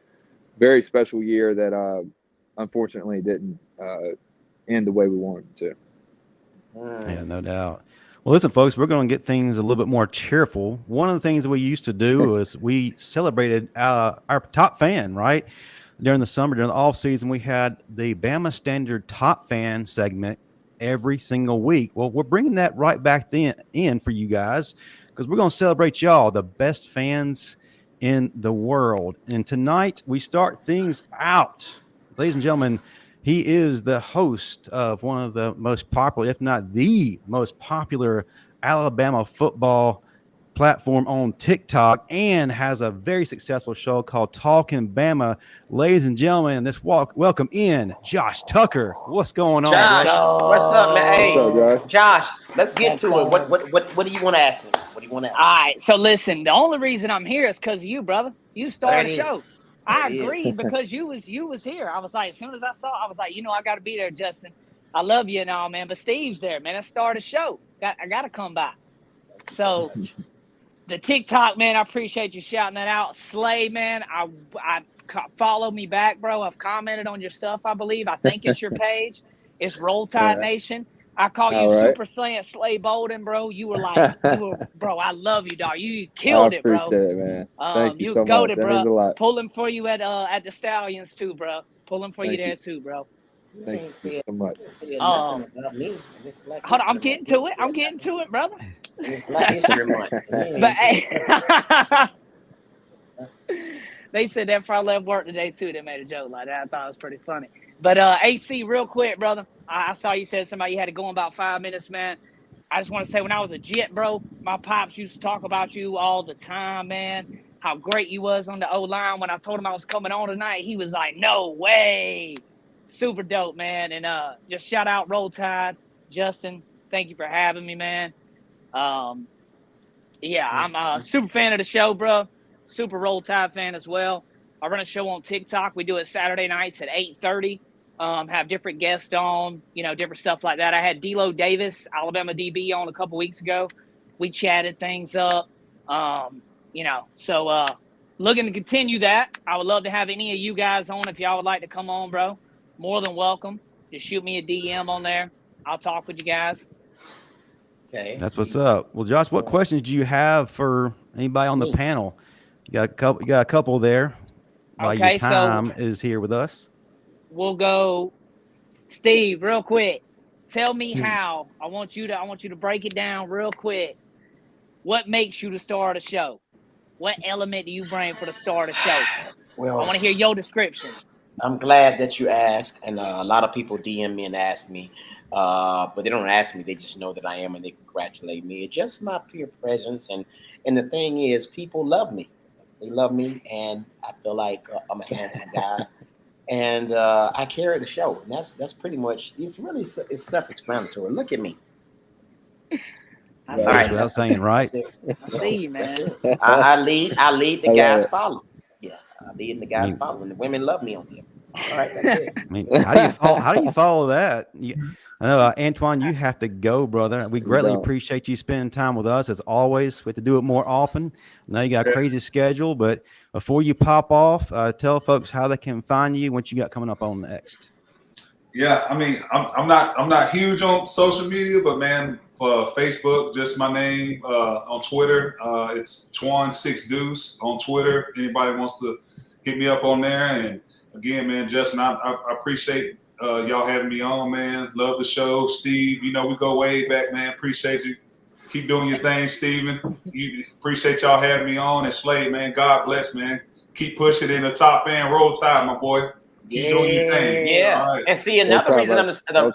a very special year that unfortunately didn't end the way we wanted it to. Yeah, no doubt. Well, listen, folks, we're going to get things a little bit more cheerful. One of the things that we used to do was we celebrated our top fan, right? During the summer, during the off season, we had the Bama Standard Top Fan segment every single week. Well, we're bringing that right back in for you guys because we're going to celebrate y'all, the best fans in the world. And tonight we start things out. Ladies and gentlemen, he is the host of one of the most popular, if not the most popular Alabama football platform on TikTok, and has a very successful show called Talking Bama. Ladies and gentlemen, welcome in Josh Tucker. What's going on? Josh, what's up, man? Hey, What's up, Josh, let's get to it. What do you want to ask me? What do you want to ask me? All right, so listen, the only reason I'm here is because of you, brother. You started the show. I agreed because you was here. I was like, as soon as I saw, I was like, I got to be there, Justin. I love you and all, man. But Steve's there, man. I started the show. I got to come by. So the TikTok, man, I appreciate you shouting that out. Slade, man, I follow me back, bro. I've commented on your stuff, I believe. I think it's your page. It's Roll Tide Nation. I call you Super Slade Bolden, bro. You were like, bro, I love you, dog. You killed it, bro. I appreciate it, man. Thank you so much. That means a lot. Pulling for you at the Stallions, too, bro. Pulling for you there, too, bro. Thank you so much. Hold on, I'm getting to it, brother. But hey, they said that before I left work today, too. They made a joke like that. I thought it was pretty funny. But AC, real quick, brother. I saw you said somebody you had to go in about 5 minutes, man. I just want to say when I was a Jet, bro, my pops used to talk about you all the time, man. How great you was on the O-line. When I told him I was coming on tonight, he was like, no way. Super dope, man. And just shout out Roll Tide. Justin, thank you for having me, man. I'm a super fan of the show, bro. Super Roll Tide fan as well. I run a show on TikTok. We do it Saturday nights at 8:30. Have different guests on, different stuff like that. I had D'Lo Davis, Alabama DB, on a couple weeks ago. We chatted things up, so looking to continue that. I would love to have any of you guys on if y'all would like to come on, bro. More than welcome. Just shoot me a DM on there. I'll talk with you guys. Okay. That's what's up. Well, Josh, what questions do you have for anybody on the panel? You got a couple there. While your time is here with us. We'll go, Steve, real quick. Tell me how. I want you to break it down real quick. What makes you the star of the show? What element do you bring for the star of the show? Well, I want to hear your description. I'm glad that you asked, and a lot of people DM me and ask me, but they don't ask me. They just know that I am, and they congratulate me. It's just my pure presence, and the thing is, people love me. They love me, and I feel like I'm a handsome guy. And I carry the show, and that's pretty much. It's self-explanatory. Look at me. That's what I was saying, right? I see you, man. I lead the guys follow. Yeah, I lead and the guys follow, and the women love me on here. All right, that's it. I mean, how do you follow that? I know, Antoine, you have to go, brother. We greatly appreciate you spending time with us as always. We have to do it more often. I know you got a crazy schedule, but before you pop off, tell folks how they can find you, what you got coming up on next. Yeah, I mean, I'm not huge on social media, but man, Facebook, just my name. On Twitter, it's Twan6Deuce on Twitter. If anybody wants to hit me up on there. And again, man, Justin, I appreciate y'all having me on, man. Love the show. Steve, we go way back, man. Appreciate you. Keep doing your thing, Steven. Appreciate y'all having me on. And Slade, man, God bless, man. Keep pushing in the top fan. Roll Tide, my boy. Keep doing your thing. Yeah. Right. And see, another reason I'm to start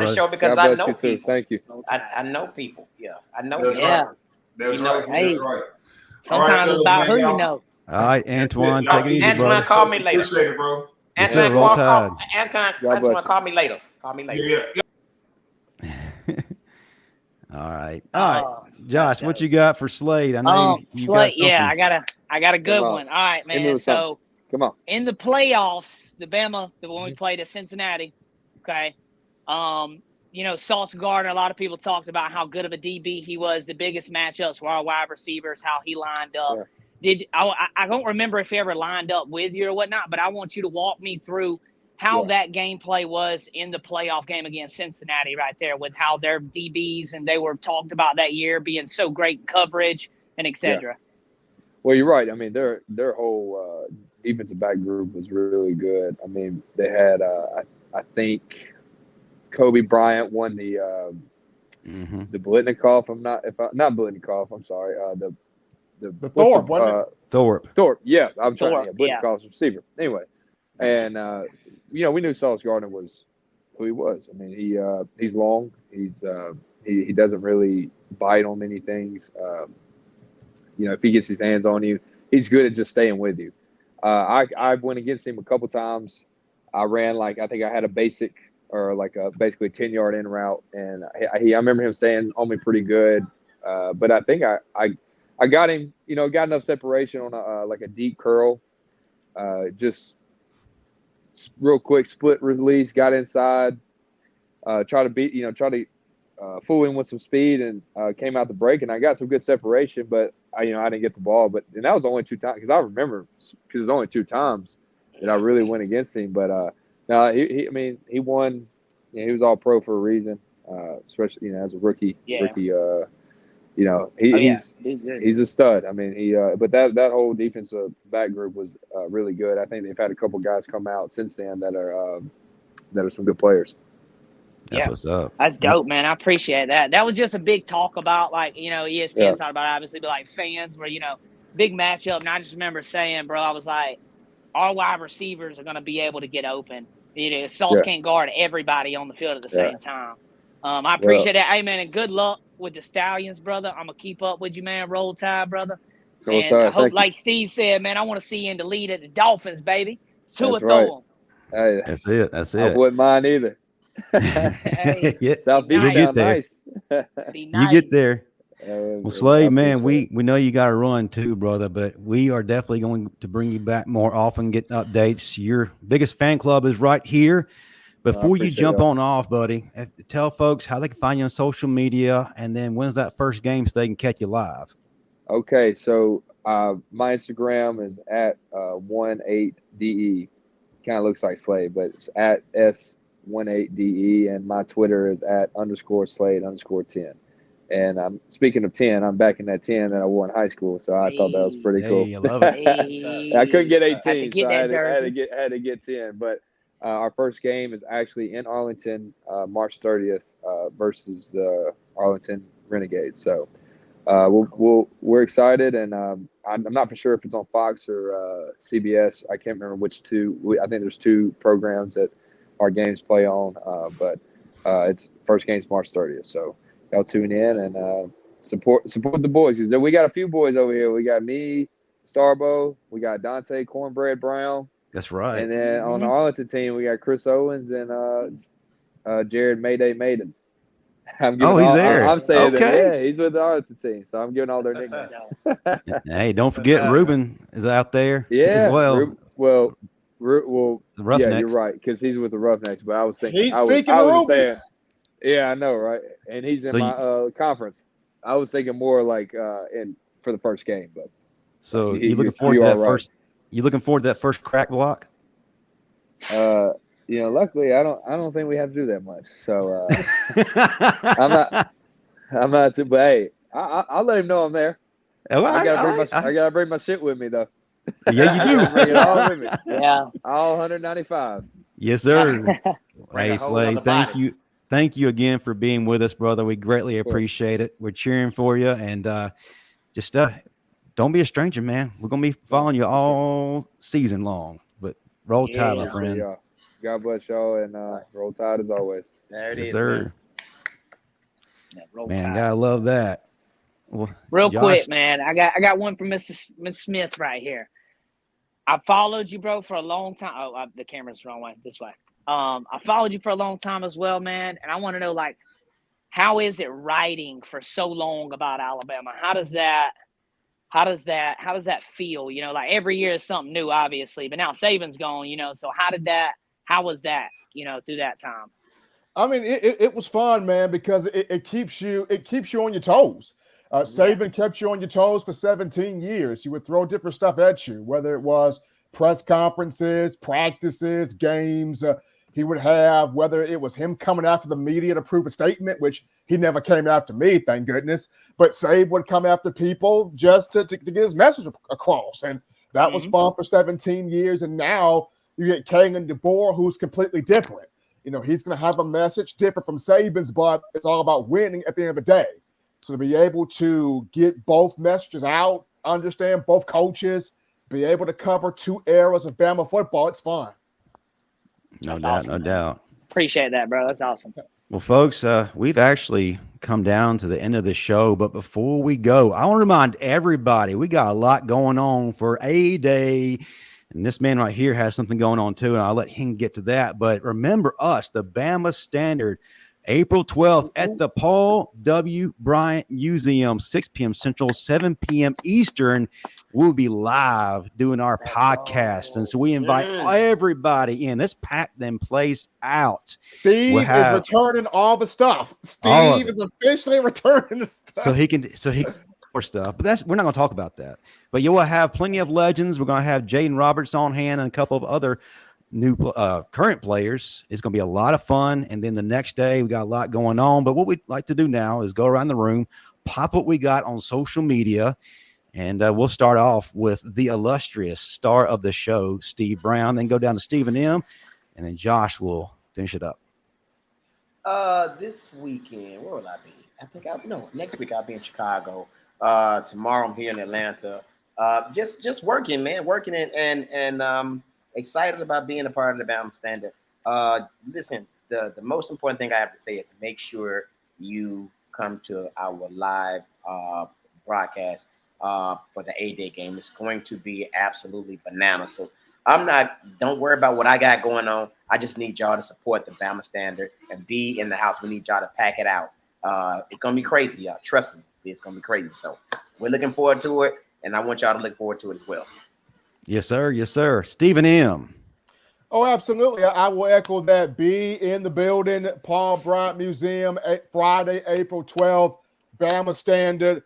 the show because I know people. Thank you. I know people. Yeah. I know That's people. Right. That's right. Hey, That's right. Sometimes it's about who you know. All right, Antoine, take it easy, Antoine, brother. call me later. Appreciate it, bro. Antoine, call me later. Call me later. Yeah. All right. Josh, what dope. you got for Slade? I know you got Slade, something. yeah, I got a good Come on. one. All right, Hit me man. with So something. Come on. in the playoffs, when we played at Cincinnati, okay. Sauce Gardner, a lot of people talked about how good of a DB he was. The biggest matchups were our wide receivers, how he lined up. Yeah. I don't remember if he ever lined up with you or whatnot, but I want you to walk me through how that gameplay was in the playoff game against Cincinnati right there, with how their DBs and they were talked about that year being so great in coverage and et cetera. Yeah. Well, you're right. I mean, their whole defensive back group was really good. I mean, they had I think Kobe Bryant won the Blitnikoff. Not Blitnikoff. I'm sorry. The Thorpe, wasn't it? Thorpe. Yeah, I'm trying. Thorpe, Yeah, Blitnikoff's receiver. Anyway, and we knew Sauce Gardner was who he was. I mean, he's long. He doesn't really bite on many things. If he gets his hands on you, he's good at just staying with you. I went against him a couple times. I ran I think I had a basic or basically 10-yard in route, and I remember him staying on me pretty good. But I think I got him. Got enough separation on a deep curl. Just real quick split release, got inside, try to fool him with some speed, and came out the break, and I got some good separation, but I didn't get the ball. And that was only 2 times, because I remember, because it's only 2 times that I really went against him. But no, he won. He was all pro for a reason, especially as a rookie. Yeah. He's a stud. I mean, but that whole defensive back group was really good. I think they've had a couple guys come out since then that are some good players. That's what's up. That's dope, man. I appreciate that. That was just a big talk about, ESPN talked about, obviously, but fans were, big matchup. And I just remember saying, bro, I was like, our wide receivers are going to be able to get open. Sauce can't guard everybody on the field at the same time. I appreciate that. Hey, man, and good luck with the Stallions, brother. I'm going to keep up with you, man. Roll Tide, brother. Roll and Tide, I hope, like Steve said, man, I want to see you in the lead at the Dolphins, baby. Tua throw 'em. Hey, that's it. I wouldn't mind either. Hey, South Beach get there. Nice. You get there. Well, Slade, man, we it. know you got to run too, brother, but we are definitely going to bring you back more often, get updates. Your biggest fan club is right here. Before you jump on off, buddy, tell folks how they can find you on social media, and then when's that first game so they can catch you live? Okay, so my Instagram is at 18DE. Kind of looks like Slade, but it's at S18DE, and my Twitter is at _Slade_10. And speaking of 10, I'm back in that 10 that I wore in high school, so I thought that was pretty cool. I love it. I couldn't get 18, so I had to get 10. But our first game is actually in Arlington, March 30th, versus the Arlington Renegades. So we're excited, and I'm not for sure if it's on Fox or CBS. I can't remember which two. I think there's 2 programs that our games play on, but it's first game's March 30th. So y'all tune in and support the boys. We got a few boys over here. We got me, Starbo. We got Deontae Cornbread Brown. That's right. And then on the Arlington team, we got Chris Owens and Jared Mayday Maiden. He's there. I'm saying that. Yeah, he's with the Arlington team, so I'm giving all their nicknames. Hey, don't forget Ruben is out there as well. Well, the Roughnecks. Yeah, you're right, because he's with the Roughnecks. But I was thinking, I was saying, yeah, I know, right? And he's in my conference. I was thinking more like for the first game, but so you looking forward to that first? You looking forward to that first crack block? Luckily, I don't think we have to do that much. So I'm not too. But hey, I'll let him know I'm there. Well, I gotta bring my shit with me though. Yeah, you do. Bring it all with me. Yeah, all 195. Yes, sir. Hey, Slade, thank you again for being with us, brother. We greatly appreciate it. We're cheering for you, and just don't be a stranger, man. We're gonna be following you all season long. But roll Tide, my friend. Yeah. God bless y'all, and roll Tide as always. There it is, sir. Man, gotta love that. Well, real quick, man. I got one from Miss Smith right here. I followed you, bro, for a long time. Oh, the camera's the wrong way. This way. I followed you for a long time as well, man. And I want to know, how is it writing for so long about Alabama? How does that feel? You know, like every year is something new, obviously, but now Saban's gone, you know. So how was that, you know, through that time? I mean, it was fun, man, because it keeps you on your toes. Saban kept you on your toes for 17 years. He would throw different stuff at you, whether it was press conferences, practices, games. He would have, whether it was him coming after the media to prove a statement, which he never came after me, thank goodness. But Saban would come after people just to get his message across. And that was fun for 17 years. And now you get Kalen DeBoer, who's completely different. You know, he's going to have a message different from Saban's, but it's all about winning at the end of the day. So to be able to get both messages out, understand both coaches, be able to cover two eras of Bama football, it's fun. No doubt, no doubt. Appreciate that, bro. That's awesome. Well, folks, we've actually come down to the end of the show, but before we go, I want to remind everybody we got a lot going on for A-Day. And this man right here has something going on too, and I'll let him get to that. But remember us, the Bama Standard, April 12th at the Paul W. Bryant Museum, 6 p.m. Central, 7 p.m. Eastern. We'll be live doing our podcast. And so we invite everybody in. Let's pack them place out. Steve is returning all the stuff. Steve is officially returning the stuff. So he can more stuff, but we're not going to talk about that. But you will have plenty of legends. We're going to have Jaeden Roberts on hand and a couple of other new current players. It's going to be a lot of fun. And then the next day we got a lot going on. But what we'd like to do now is go around the room, pop what we got on social media, and we'll start off with the illustrious star of the show, Steve Brown, then go down to Stephen M, and then Josh will finish it up. This weekend, where will I be? I think next week I'll be in Chicago. Tomorrow I'm here in Atlanta. Just working, man, and excited about being a part of the Bama Standard. Listen, the most important thing I have to say is make sure you come to our live broadcast for the A-Day game. It's going to be absolutely bananas. So don't worry about what I got going on. I just need y'all to support the Bama Standard and be in the house. We need y'all to pack it out. It's going to be crazy, y'all. Trust me, it's going to be crazy. So we're looking forward to it, and I want y'all to look forward to it as well. Yes, sir. Yes, sir. Stephen M. Oh, absolutely. I will echo that. Be in the building, Paul Bryant Museum, Friday, April 12th, Bama Standard,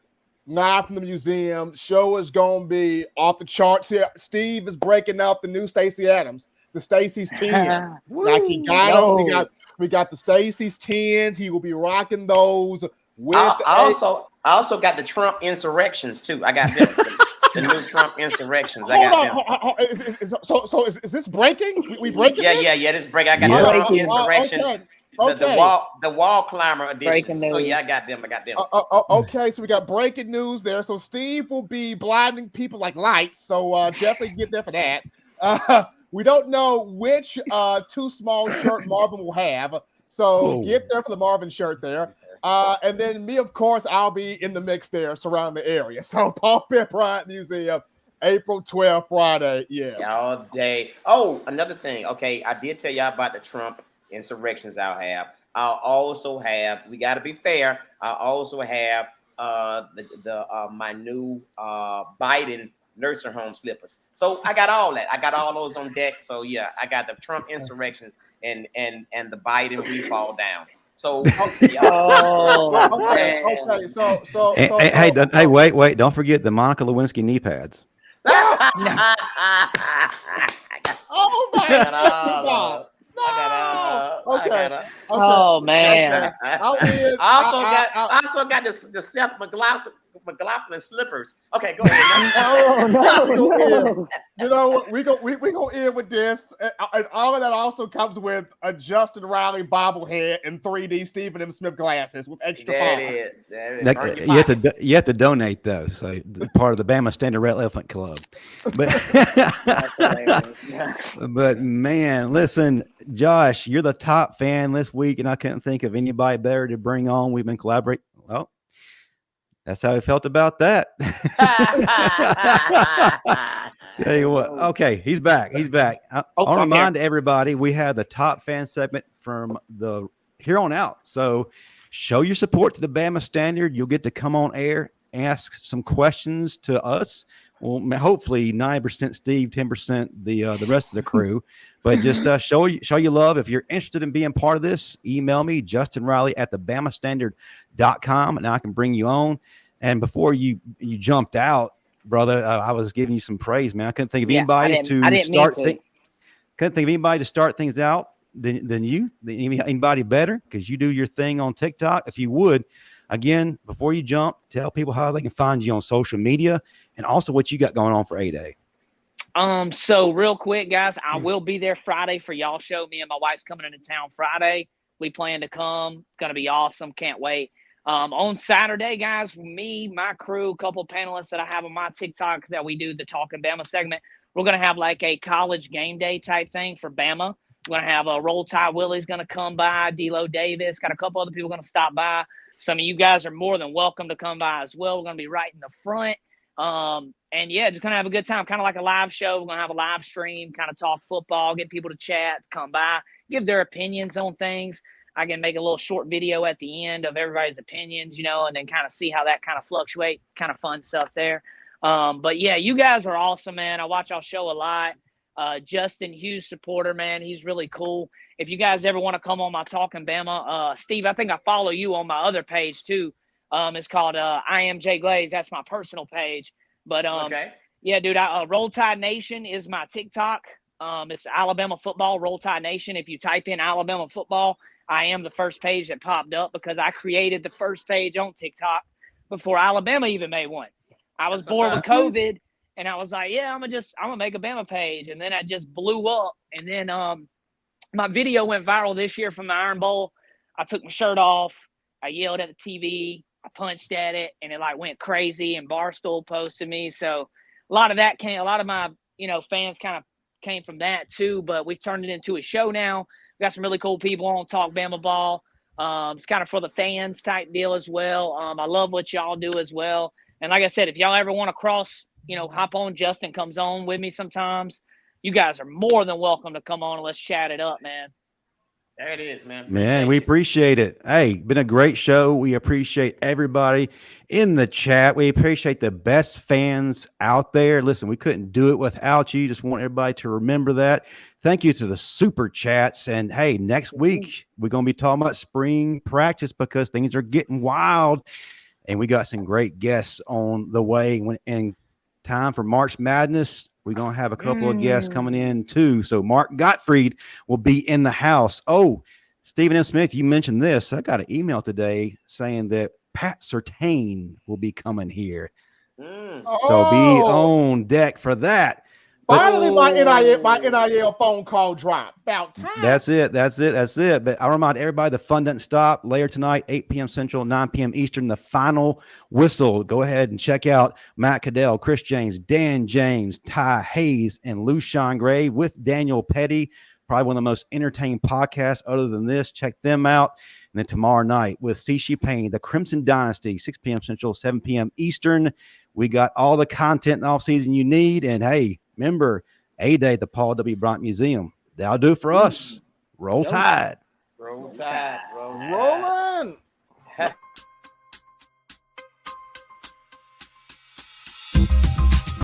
live from the museum. Show is going to be off the charts here. Steve is breaking out the new Stacey Adams, the Stacey's 10. Like he got them. We got the Stacey's 10s. He will be rocking those. I also got the Trump insurrections, too. I got this. The new Trump insurrections. Is this breaking? We breaking? Yeah. This break. I got the Trump insurrection. Okay. The wall climber edition. So I got them. Okay, so we got breaking news there. So Steve will be blinding people like lights. So definitely get there for that. We don't know which too small shirt Marvin will have. So get there for the Marvin shirt there. And then me, of course, I'll be in the mix there surrounding the area. So Paul Bryant Museum, April 12th, Friday. Yeah. All day. Oh, another thing. Okay, I did tell y'all about the Trump insurrections I'll have. I'll also have, we got to be fair, I'll also have my new Biden nursing home slippers. So I got all that. I got all those on deck. So yeah, I got the Trump insurrections and the Biden refall downs. So okay. Hey, wait! Don't forget the Monica Lewinsky knee pads. Oh my God! Okay. Oh man! I also got the Seth McLaughlin slippers. Okay, go ahead. No. You know what? We go end with this, and all of that also comes with a Justin Riley bobblehead and 3D Stephen M. Smith glasses with extra That power. You have to donate those. So part of the Bama Standard Red Elephant Club. But man, listen, Josh, you're the top fan this week, and I couldn't think of anybody better to bring on. We've been collaborating. Well, that's how I felt about that. Tell you what. Okay, he's back. I want to remind everybody we have the top fan segment from the here on out. So show your support to the Bama Standard. You'll get to come on air, ask some questions to us. Well, hopefully 9% Steve, 10% the rest of the crew. But just show you love. If you're interested in being part of this, email me, justinriley@theBamaStandard.com, and I can bring you on. And before you jumped out, brother, I was giving you some praise, man. I couldn't think of anybody couldn't think of anybody to start things out than you, anybody better, because you do your thing on TikTok. If you would, again, before you jump, tell people how they can find you on social media and also what you got going on for A-Day. So real quick, guys, I will be there Friday for y'all show. Me and my wife's coming into town Friday. We plan to come. It's going to be awesome. Can't wait. On Saturday, guys, me, my crew, a couple of panelists that I have on my TikTok that we do the Talking Bama segment. We're going to have like a college game day type thing for Bama. We're going to have a Roll Tide Willie's going to come by, D'Lo Davis, got a couple other people going to stop by. Some of you guys are more than welcome to come by as well. We're going to be right in the front. And yeah, just going to have a good time, kind of like a live show. We're going to have a live stream, kind of talk football, get people to chat, come by, give their opinions on things. I can make a little short video at the end of everybody's opinions, and then kind of see how that kind of fluctuate, kind of fun stuff there. But yeah, you guys are awesome, man. I watch y'all show a lot. Justin Hughes supporter, man. He's really cool. If you guys ever want to come on my Talking Bama, Steve, I think I follow you on my other page too. It's called I Am Jay Glaze. That's my personal page. But okay. Yeah, dude, Roll Tide Nation is my TikTok. It's Alabama football, Roll Tide Nation. If you type in Alabama football, I am the first page that popped up because I created the first page on TikTok before Alabama even made one. I was bored with COVID, and I was like, yeah, I'm gonna make a Bama page, and then I just blew up. And then my video went viral this year from the Iron Bowl. I took my shirt off, I yelled at the TV, I punched at it, and it like went crazy. And Barstool posted me, so a lot of my fans kind of came from that too. But we've turned it into a show now. We got some really cool people on Talk Bama Ball. It's kind of for the fans type deal as well. I love what y'all do as well. And like I said, if y'all ever want to cross, hop on, Justin comes on with me sometimes. You guys are more than welcome to come on and let's chat it up, man. There it is, man. Man, we appreciate it. Hey, been a great show. We appreciate everybody in the chat. We appreciate the best fans out there. Listen, we couldn't do it without you. Just want everybody to remember that. Thank you to the super chats. And hey, next week, we're going to be talking about spring practice because things are getting wild. And we got some great guests on the way. And time for March Madness, we're going to have a couple of guests coming in too. So Mark Gottfried will be in the house. Oh, Stephen M. Smith, you mentioned this. I got an email today saying that Pat Surtain will be coming here. So be on deck for that. Finally, my NIL phone call dropped. About time. That's it. But I remind everybody, the fun doesn't stop. Later tonight, 8 p.m. Central, 9 p.m. Eastern, the final whistle. Go ahead and check out Matt Caddell, Chris James, Dan James, Ty Hayes, and Lushawn Gray with Daniel Petty. Probably one of the most entertaining podcasts other than this. Check them out. And then tomorrow night with Cici Payne, the Crimson Dynasty, 6 p.m. Central, 7 p.m. Eastern. We got all the content in the offseason you need. And hey, remember, A-Day at the Paul W. Bryant Museum. That'll do it for us. Roll Tide. Roll Tide. Rolling.